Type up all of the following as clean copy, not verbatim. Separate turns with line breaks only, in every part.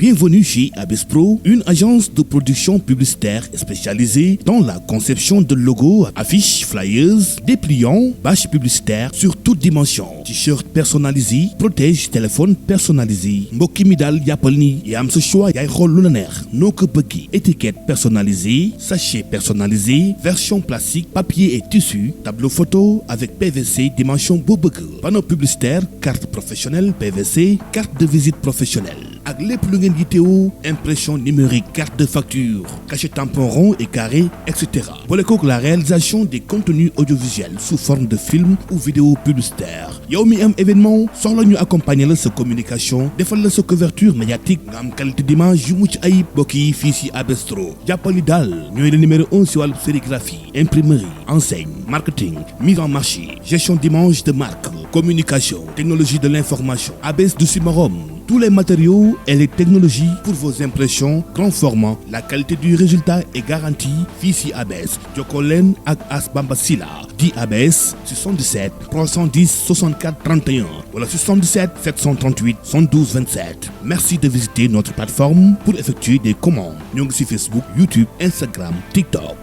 Bienvenue chez Abes Pro, une agence de production publicitaire spécialisée dans la conception de logos, affiches, flyers, dépliants, bâches publicitaires sur toutes dimensions, t-shirts personnalisés, protège téléphone personnalisé, mbokki mi daal jàppal ni yaa am sa choix yaay xool lu la neex noo ko bëggee, étiquette personnalisée, sachet personnalisé, version plastique, papier et tissu, tableau photo avec PVC dimension boo bëgg, panneau publicitaire, carte professionnelle PVC, carte de visite professionnelle ak lépp lu ngeen yittewoo, impression numérique, carte de facture, cachet tampon rond et carré, etc. boole kook la réalisation des contenus audiovisuels sous forme de film ou vidéo publicitaire. yow mi am événement soxla ñu accompagner la sa communication, defal la sa couverture médiatique, nga am qualité d'image yu mucc ayib. mbokk yi fii si Abes Pro jàppali daal ñooy le numéro 1 si wàllu sérigraphie, imprimerie, enseigne, marketing, mise en marché, gestion d'image de marque, communication, technologie de l'information. Abes du si morom, tous les matériaux et les technologies pour vos impressions grand format. La qualité du résultat est garantie fii si Abes. jokkoo leen ak As Bamba Sila di Abes 77 310 64 31 wala 77 738 112 27. Merci de visiter notre plateforme pour effectuer des commandes. ñoo ngi si Facebook, YouTube, Instagram, TikTok.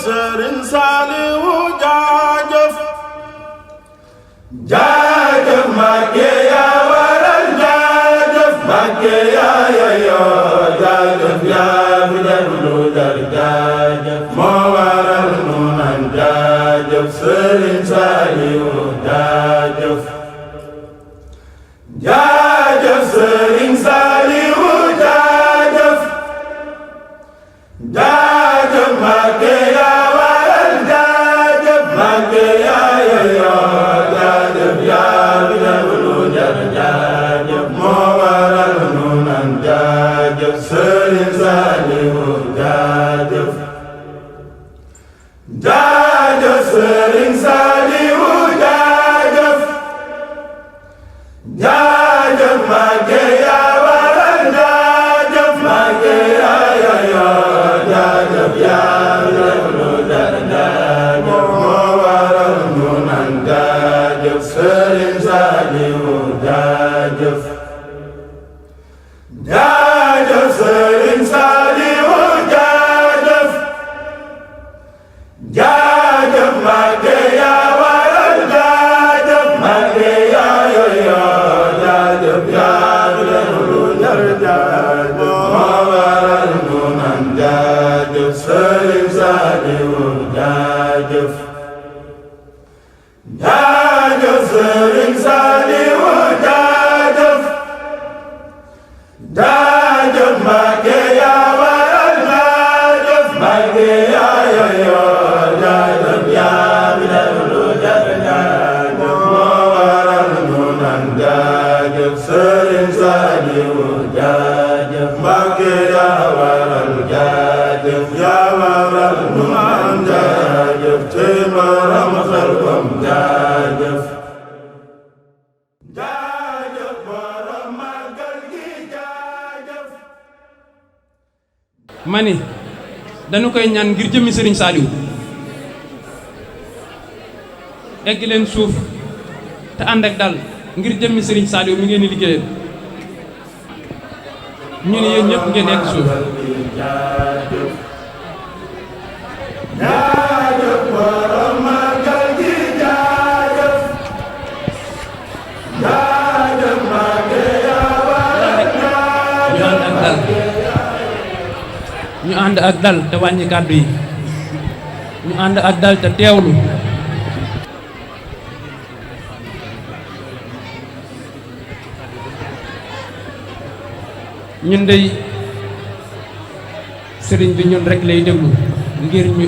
Sëriñ Saaliwu jaajëf jaajëf Mbàkke yaa waral jaajëf Mbàkke yaa yeyoo jaajëf yaa fi def lu jar jaajëf moo waral nu naan jaajëf Sëriñ Saaliwu jaajëf jaajëf Sëriñ Saaliwu jaajëf jaajëf Mbàkke Sëriñ Saaliwu jaajëf jaajëf Sëriñ Saaliwu jaajëf jaajëf Mbàkke yaa waral jaajëf Mbàkke yaa yeyoo jaajëf yaa def lu jar jaajëf moo waral nu naan jaajëf Sëriñ Saaliwu jaajëf jaajëf Sëriñ Saaliwu jaajëf jaajëf Mbàkke yaa waral jaajëf Mbàkke yaa yeyoo jaajëf yaa def lu jar jaajëf moo waral nu naan jaajëf Sëriñ Saaliwu jaajëf jaajëf Sëriñ Saaliwu jaajëf jaajëf Mbàkke yaa waral jaajëf Mbàkke yaa yeyoo jaajëf yaa fi def lu jar jaajëf moo waral nu naan jaajëf Sëriñ Saaliwu jaajëf Mbàkke yaa waral jaajëf yaa waral nu naan jaajëf te maram xel kom jaajëf
mani dañu koy ñaan ngir jëmmi Sëriñ Saaliwu egg leen suuf te ànd ak dal ngir jëmmi Sëriñ Saaliwu mi ngeen di liggéeyal ñu ne yéen ñëpp ngeen egg suuf ñu ànd ak dal te wàññi kàddu yi ñu ànd ak dal te teewlu ñun dey sëriñ bi ñun rek lay déglu ngir ñu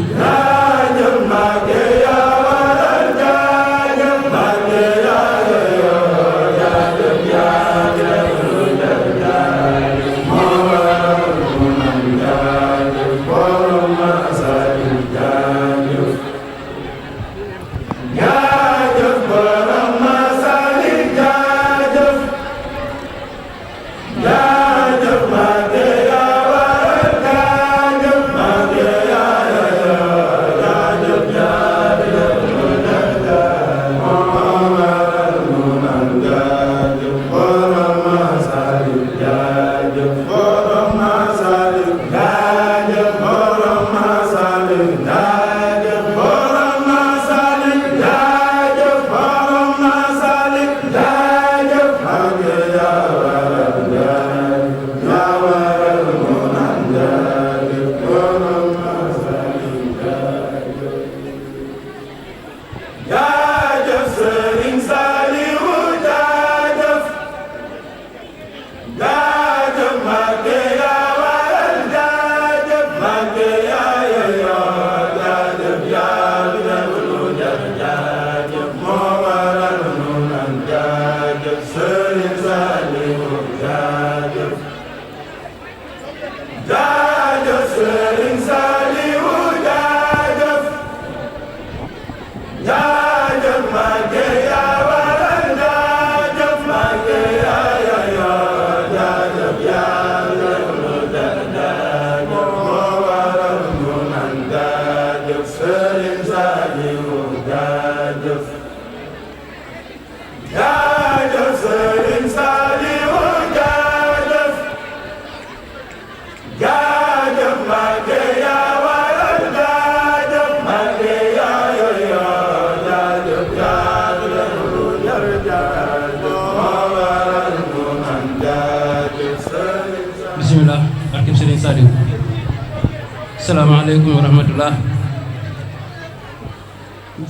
asalaamaaleykum wa rahmatullah.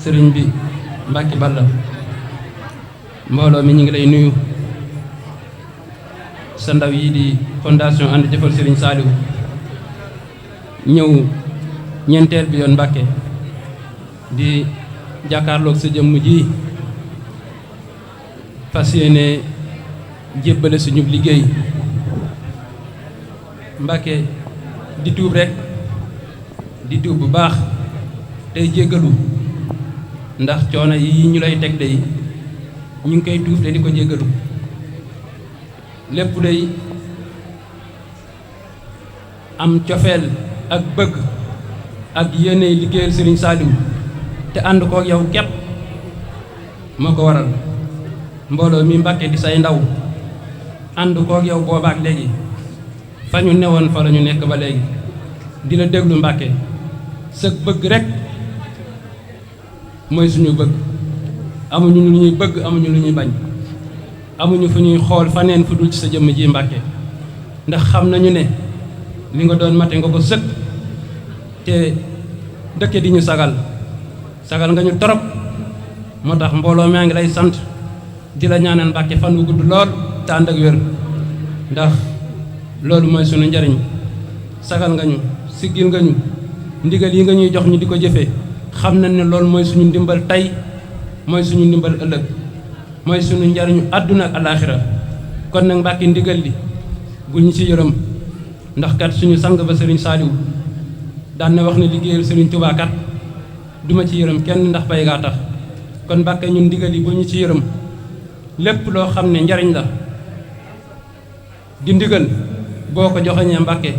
sëriñ bi Mbacke Balla mbooloo mi ñu ngi lay nuyu. sa ndaw yi di fondation ànd jëfal sëriñ Saliou ñëw ñeenteel bi yoon Mbacke di jàkkaarloog sa jëmm ji fas yéene jébbale suñu liggéey Mbacke di tuub rek di tuub bu baax tey jéggalu ndax coono yi ñu lay teg day ñu ngi koy tuub te di ko jéggalu lépp day am cofeel ak bëgg ak yéene liggéeyal Serigne Saliou te ànd kook yow képp moo ko waral mbooloo mi Mbacke di say ndaw ànd kook yow boobaak léegi fa ñu newoon fa la ñu nekk ba léegi di la déglu Mbacke sa bëgg rek mooy suñu bëgg amuñu lu ñuy bëgg amuñu lu ñuy bañ amuñu fu ñuy xool faneen fu dul ci sa jëmm ji Mbacke ndax xam nañu ne li nga doon mate nga ko sëkk te dëkke di ñu sagal nga ñu torop moo tax mbooloo maa ngi lay sant di la ñaanal Mbacke fan wu gudd lool te ànd ak wér ndax loolu mooy sunu njariñ sagal nga ñu siggil nga ñu ndigal yi nga ñuy jox ñu di ko jëfee xam nañ ne loolu mooy suñu ndimbal tey mooy suñu ndimbal ëllëg mooy suñu njariñu àdduna ak alaaxira kon nag Mbacke ndigal li bul ñu ci yërëm ndax kat suñu sang ba Serigne Saliou daan na wax ne liggéeyal Serigne Touba kat duma ci yërëm kenn ndax bay gaa tax kon Mbacke ñun ndigal yi bul ñu ci yërëm lépp loo xam ne njariñ la di ndigal boo ko joxeñee Mbacke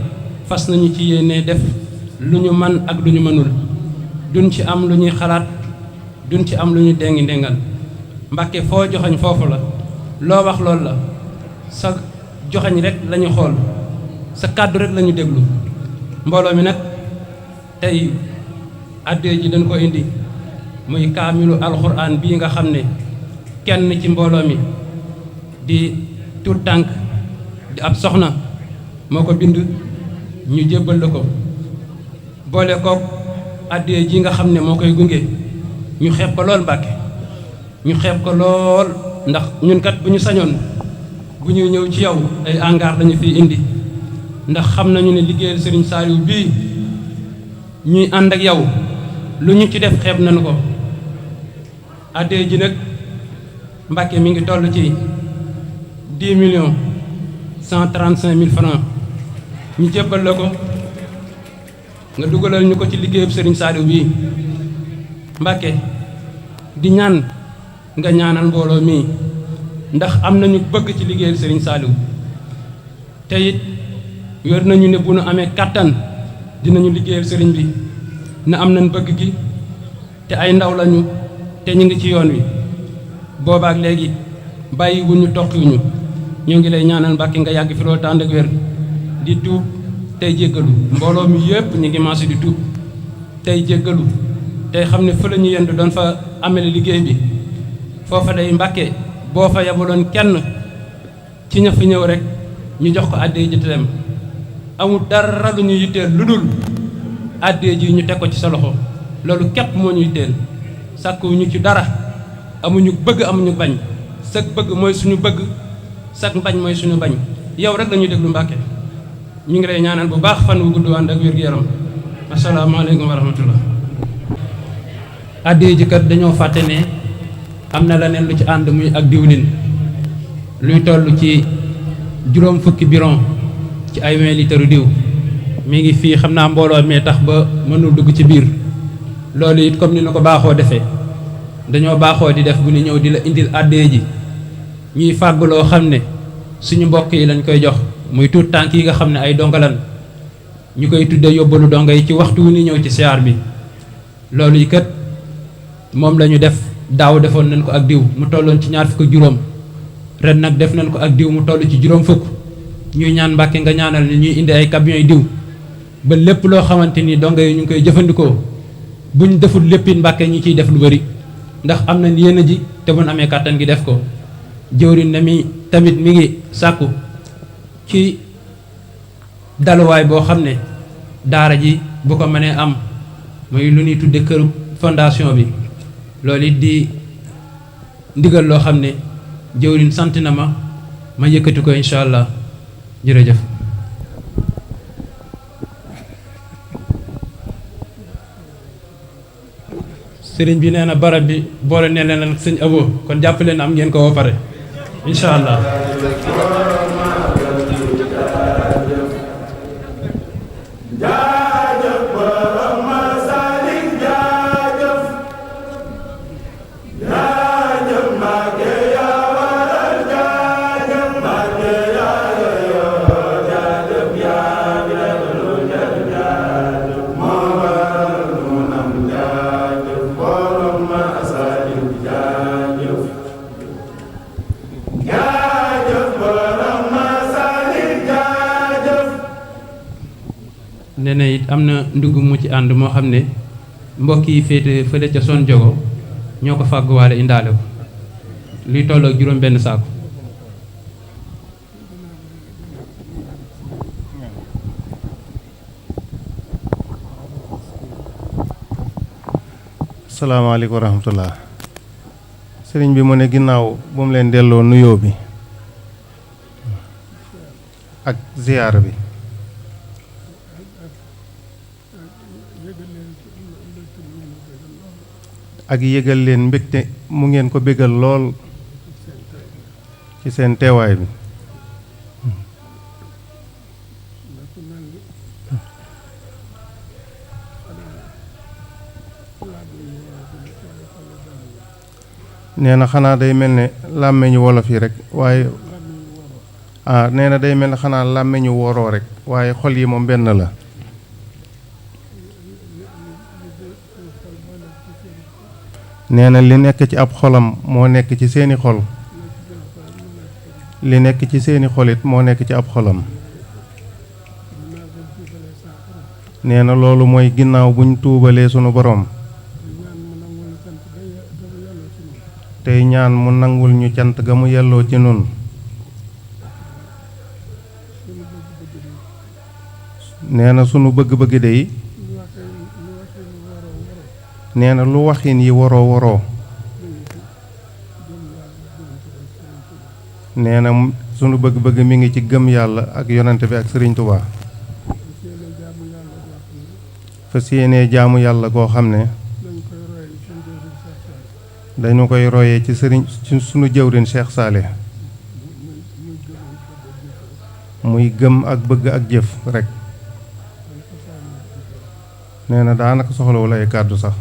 fas nañu ci yéene def lu ñu man ak lu ñu mënul duñ ci am lu ñuy xalaat duñ ci am lu ñu dengi ndengal Mbacke foo joxañ foofu la loo wax loolu la sa joxañ rek lañu xool sa kàddu rek lañu déglu mbooloo mi nag tey addee ji dañ ko indi muy kaamilu alxuraan bii nga xam ne kenn ci mbooloo mi di tuut tànk di ab soxna moo ko bind ñu jébbal la ko boole kook addee ji nga xam ne moo koy gunge ñu xeeb ko lool Mbacke ñu xeeb ko lool ndax ñun kat bu ñu sañoon bu ñuy ñëw ci yow ay angaar lañu fiy indi ndax xam nañu ne liggéeyal Serigne Saliou bii ñuy ànd ak yow lu ñu ci def xeeb nañu ko addee ji nag Mbacke mi ngi toll ci 10,135,000 francs ñu jébbal la ko nga dugalal ñu ko ci liggéeyub Serigne Saliou bii Mbacke di ñaan nga ñaanal mbooloo mii ndax am nañu bëgg ci liggéeyal Serigne Saliou te it wér nañu ne bu nu amee kàttan dinañu liggéeyal Serigne bi na am nañ bëgg gi te ay ndaw lañu te ñu ngi ci yoon wi boobaak léegi bàyyi wuñu toqiwuñu ñoo ngi lay ñaanal Mbacke nga yàgg fi loolu tànd ak wér di tuub tey jéggalu mbooloo mi yépp ñu ngi maase di tuub tey jéggalu tey xam ne fa la ñu yendu doon fa amele liggéey bi foofa day Mbacke boo fa yabaloon kenn ci ña fi ñëw rek ñu jox ko àddee ji dem amul dara lu ñu yitteel lu dul àddee ji ñu teg ko ci sa loxo loolu képp moo ñu yitteel sàkkuwuñu ci dara amuñu bëgg amuñu bañ sag bëgg mooy suñu bëgg sag bañ mooy suñu bañ yow rek lañuy déglu Mbacke ñu ngi lay ñaanal bu baax fan wu gudd ànd ak wér-gu-yaram asalaamaaleykum wa rahmatullah. àddee ji kat dañoo fàtte ne am na leneen lu ci ànd muy ak diwlin luy toll ci juróom fukki biron ci ay 20 litres diw mi ngi fii xam naa mbooloo mee tax ba mënul dugg ci biir loolu it comme ni na ko baaxoo defee dañoo baaxoo di def bu ñu ñëw di la indil àddee ji ñuy fàgg loo xam ne suñu mbokk yi lañ koy jox muy tuut tànk yi nga xam ne ay dongalan ñu koy tuddee yóbbalu donga yi ci waxtu wu ni ñëw ci siyaar bi loolu yi kat moom la ñu def daaw defoon nañ ko ak diw mu tolloon ci 25 ren nag def nañ ko ak diw mu toll ci 50 ñuy ñaan Mbacke nga ñaanal ni ñuy indi ay camions yi diw ba lépp loo xamante ni donga yi ñu ngi koy jëfandikoo buñ deful léppit Mbacke ñi ciy def lu bari ndax am nañ yéen ji te buñ amee kàttan gi def ko jëwriñ na mi tamit mi ngi sàkku ci daluwaay boo xam ne daara ji bu ko mënee am muy lu ñuy tudde këru fondation bi loolu it di ndigal loo xam ne jëwriñ sant na ma yëkkati ko incha allah jërëjëf. sëriñ bi nee na barab bi boole ne leen ak sëñ Abo kon jàpp leen am ngeen ko ba pare incha allah. nee na it am na ndugg mu ci ànd moo xam ne mbokk yi féete fële ca son jogo ñoo ko fàgguwaale indaale ko luy toll ak juróom benn saako.
asalaamaaleykum wa rahmatullah. sëriñ bi mu ne ginnaaw bu mu leen delloo nuyoo bi ak ziyaar bi ak yëgal leen mbégte mu ngeen ko bégal lool ci seen teewaay bi nee na xanaa day mel ne làmmeñu wolof yi rek waaye nee na day mel ne xanaa làmmeñu woroo rek waaye xol yi moom benn la nee na li nekk ci ab xolam moo nekk ci seeni xol li nekk ci seeni xolit moo nekk ci ab xolam nee na loolu mooy ginnaaw buñ tuubalee sunu boroom tey ñaan mu nangul ñu cant ga mu yelloo ci nun nee na sunu bëgg-bëgg dey nee na lu waxin yi woroo nee na sunu bëgg-bëgg mi ngi ci gëm yàlla ak yonante bi ak Sëriñ Tuubaa fas yéenee jaamu yàlla goo xam ne dañu koy royee ci sunu jëwriñ Cheikh Salih muy gëm ak bëgg ak jëf rekk nee na daanaka soxlawul ay kàddu sax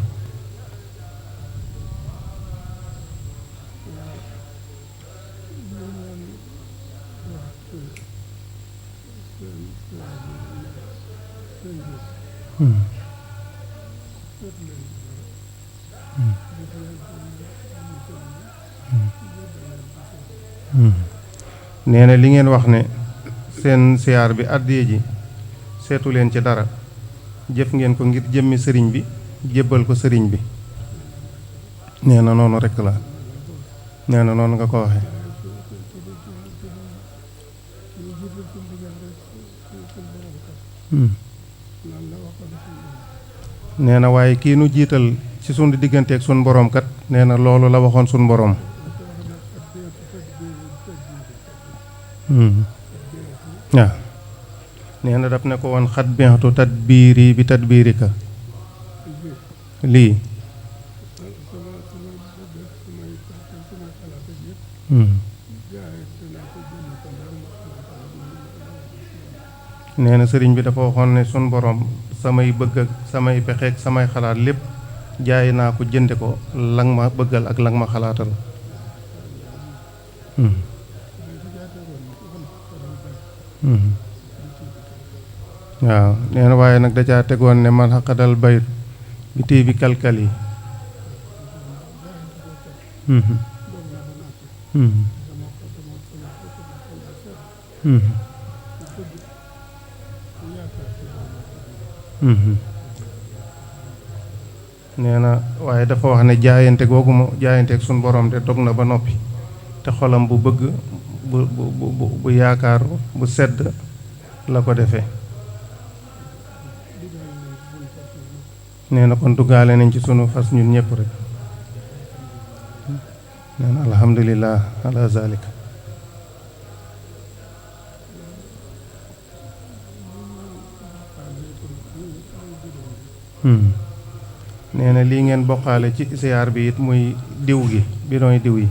nee na li ngeen wax ne seen siyaar bi àddiya ji seetu leen ci dara jëf ngeen ko ngir jëmmi sëriñ bi jébbal ko sëriñ bi nee na noonu rekk la nee na noonu nga ko waxe nee na waaye kii nu jiital ci sunu digganteeg sunu boroom kat nee na loolu la waxoon sunu boroom waaw nee na daf ne ko woon xat bientu tadbiiri bi tadbiirika lii nee na sëriñ bi dafa waxoon ne sun borom samay bëgg ak samay pexe ak samay xalaat lépp jaay naa ko jënde ko lang ma bëggal ak lang ma xalaatal waaw nee na waaye nag da caa tegoon ne man xaqadal bayt bi téy bi kalkal yi nee na waaye dafa wax ne jaayante googu mu jaayanteeg suñ borom de dog na ba noppi te xolam bu bëgg bu yaakaaru bu sedd la ko defee nee na kon duggaale nañ ci sunu fas ñun ñëpp rek. nee na alhamdulillah ala zalik. nee na lii ngeen bokkaale ci siyaar bi it muy diw gi bidon diw yi.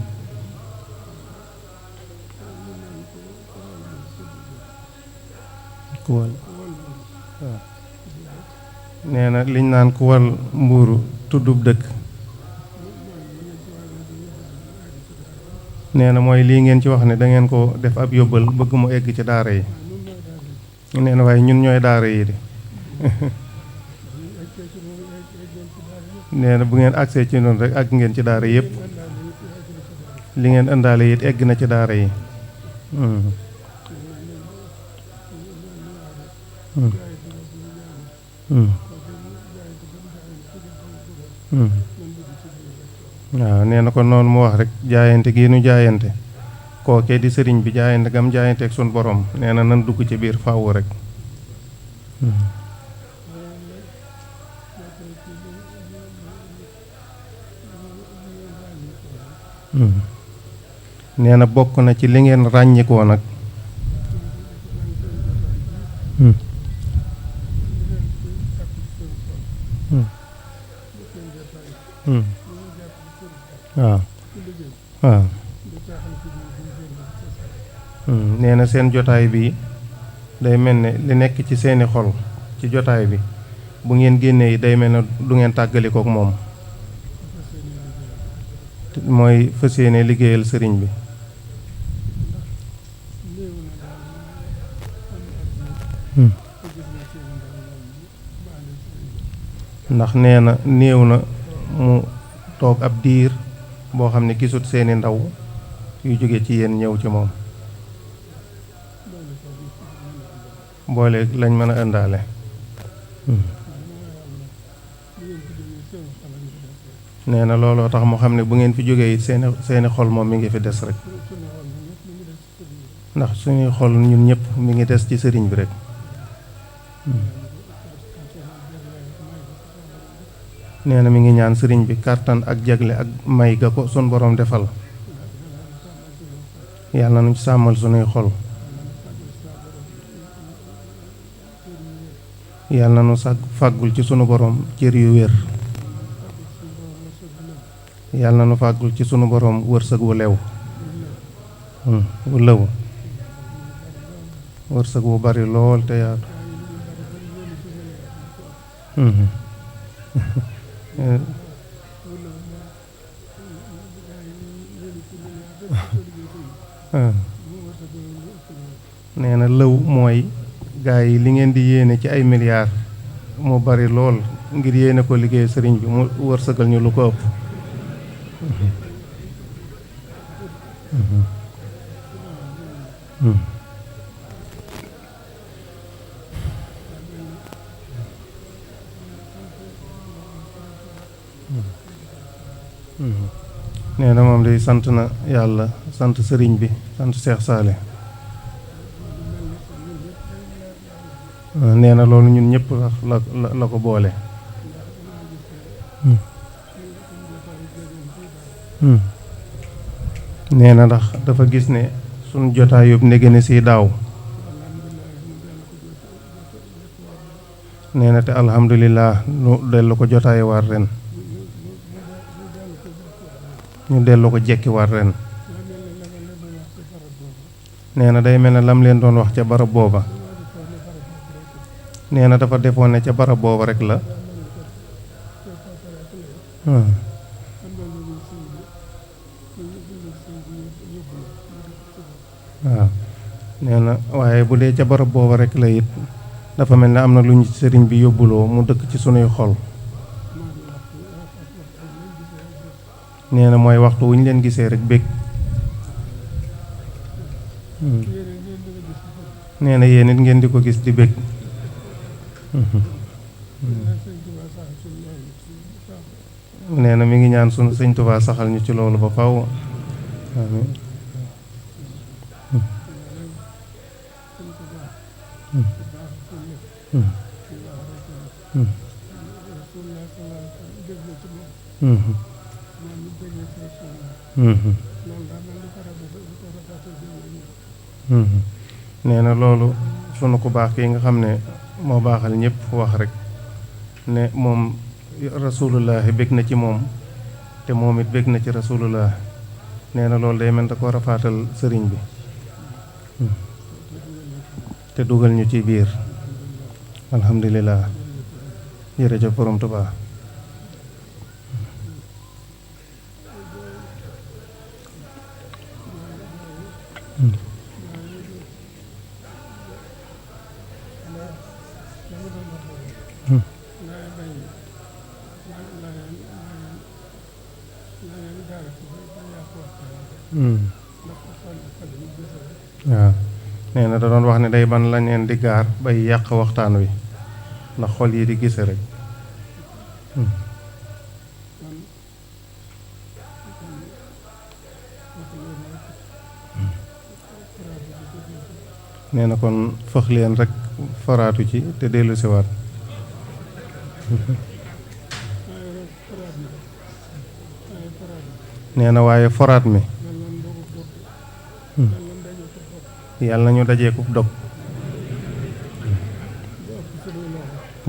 kuwal waaw. nee na liñ naan kuwal mbuuru tuddub dëkk. nee na mooy lii ngeen ci wax ne da ngeen ko def ab yóbbal bëgg mu egg ci daara yi. nee na waaye ñun ñooy daara yi de. nee na bu ngeen agsee ci noonu rek àgg ngeen ci daara yëpp. li ngeen indaale it egg na ci daara yi. waaw nee na ko noonu mu wax rek jaayante gi nu jaayante kookee di sëriñ bi jaayante gam jaayante ak sun borom nee na nan dugg ci biir faaw rek. nee na bokk na ci li ngeen ràññikoo nag. waaw waaw. nee na seen jotaay bi day mel ne li nekk ci seeni xol ci jotaay bi bu ngeen génnee day mel ne du ngeen tàggalikook moom. mooy fas yéene liggéeyal sëriñ bi. ndax nee na néew na mu toog ab diir boo xam ne gisut seeni ndaw yu jóge ci yéen ñëw ci moom boole lañ mën a indaale. nee na looloo tax mu xam ne bu ngeen fi jógee it seeni xol moom mi ngi fi des rek ndax suñuy xol ñun ñëpp mi ngi des ci sëriñ bi rek. nee na mi ngi ñaan sëriñ bi kàttan ak jagle ak may ga ko sun borom defal yàlla nañu sàmmal sunuy xol yàlla nañu fàggul ci sunu borom cër yu wér yàlla nañu fàggul ci sunu borom wërsëg wu lew wu lëw wërsëg wu bari lool te yaatu. nee na lëw mooy gaa yi li ngeen di yéene ci ay milliards mu bari lool ngir yéene ko liggéey sëriñ bi mu wërsëgal ñu lu ko ëpp. nee na moom day sant na yàlla sant sëriñ bi sant Seex Saale. nee na loolu ñun ñëpp la ko boole. nee na ndax dafa gis ne suñ jotaay yóbbu ndegene si daaw. nee na te alhamdulilah nu dellu ko jotaay war ren. ñu dellu ko jekki war ren. nee na day mel ne lam leen doon wax ca barab booba. nee na dafa defoon ne ca barab booba rek la. waaw nee na waaye bu dee ca barab booba rek la it dafa mel ne am na lu ñu sëriñ bi yóbbuloo mu dëkk ci sunuy xol. nee na mooy waxtu wu ñu leen gisee rek bég. nee na yéen it ngeen di ko gis di bég. nee na mi ngi ñaan sunu sëñ Tuubaa saxal ñu ci loolu ba faw amiin. nee na loolu sunu ku baax ki nga xam ne moo baaxal ñëpp wax rek ne moom rasulullahi bég na ci moom te moom it bég na ci rasulullah nee na loolu day mel da ko rafaatal sëriñ bi te dugal ñu ci biir alhamdulilah jërëjëf borom Tuubaa waaw nee na da doon wax ne day ban lañ leen di gaar bay yàq waxtaan wi ndax xol yi di gise rek nee na kon fëx leen rek faraatu ci te dellu siwaat nee na waaye foraat mi yàlla nañu dajee ku dog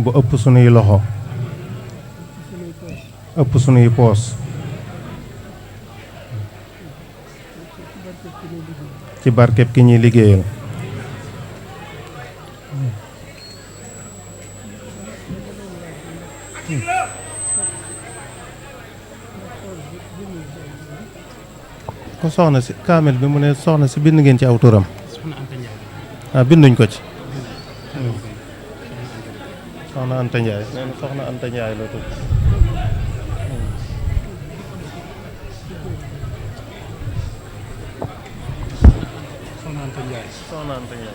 bu ëpp sunuy loxo ëpp sunuy poos ci barkeb ki ñuy liggéeyal ko soxna si kaamil bi mu ne soxna si bind ngeen ci aw turam binduñ ko ci soxna Anta Ndiaye nee na soxna Anta Ndiaye la tudd soxna Anta Ndiaye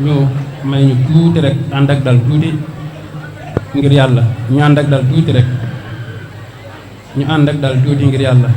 ñu may ñu tuuti rek ànd ak dal tuuti ngir yàlla ñu ànd ak dal tuuti rek ñu ànd ak dal tuuti ngir yàlla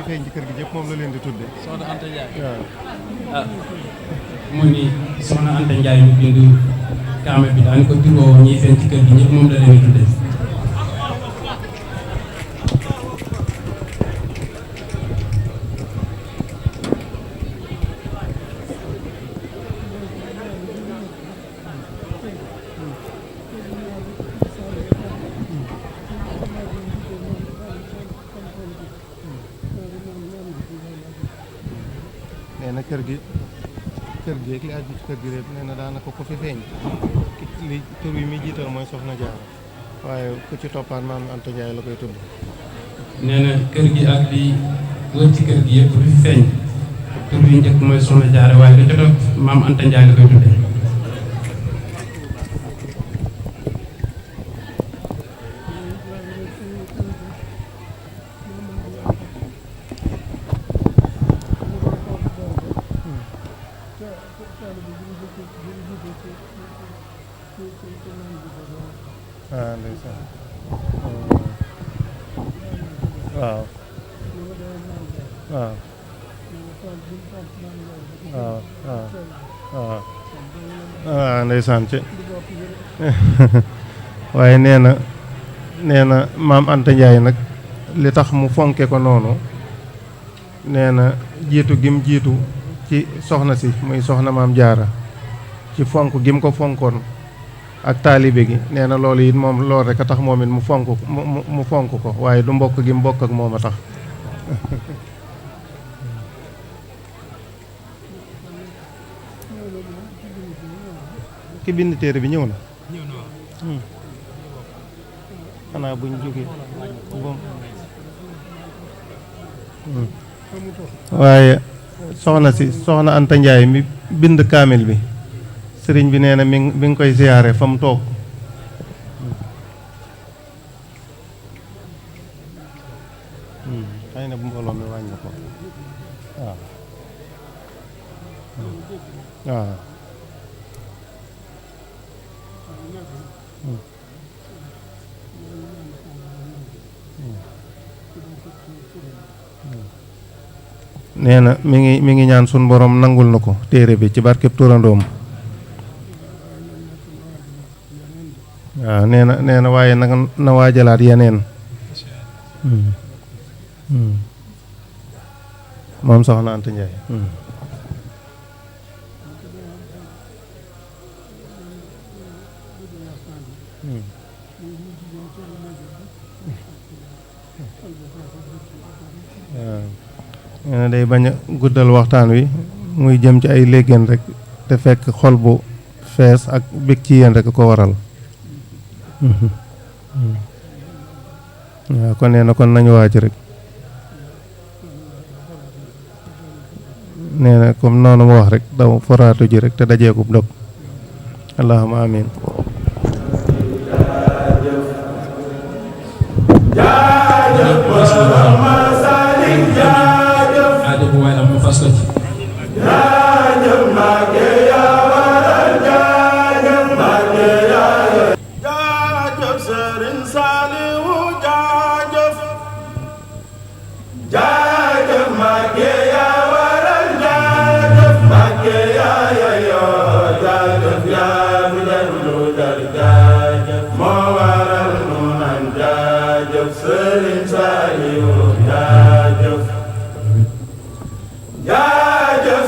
feeñ ci kër gi yëpp moom la leen di tudde
soxna Anta Ndiaye
waaw
ah mu ni soxna Anta Ndiaye mu bindu kaamil bi daan ko turoo ñiy feeñ ci kër gi ñëpp moom la leen di tudde
nee na kër gi ak li aju ci kër gi rek nee na daanaka ko fi feeñ li tur yi muy jiital mooy soxna Jaara waaye ku ci toppaat maam Anta Ndiaye la koy tudd
nee na kër gi ak li wër ci kër gi yëpp lu fi feeñ tur yi njëkk mooy soxna Jaara waaye lu jot maam Anta Ndiaye la koy tudde
ah ndeysaan waaw waaw waaw waaw waaw ndeysaan ci waaye nee na maam Anta Ndiaye nag li tax mu fonke ko noonu nee na jiitu gim jiitu ci soxna si muy soxna maam Jaara ci fonk gim ko fonkoon ak taalibe gi nee na loolu it moom loolu rek a tax moom it mu fonk ko waaye du mbokk gi mu bokk ak moom a tax ki bind téere bi ñëw na xanaa buñ jógee waaye soxna Anta Njaay mi bind kaamil bi sëriñ bi nee na mi ngi koy siyaare fa mu toog xëy na bu mbooloo mi wàññi ko waaw waaw nee na mi ngi ñaan sun borom nangul na ko téere bi ci barkeb turandoom waaw nee na waaye nag na waajalaat yeneen moom soxna Anta Njaay nee na day bañ a guddal waxtaan wi muy jëm ci ay léegéen rek te fekk xol bu fees ak bég ci yéen rek ko waral waaw kon nee na kon nañu waaj rek nee na comme noonu mu wax rek daw foraatu ji rek te dajeekub dog allahumma amin
aajo bu waay am mu fas ko ci
Jaajëf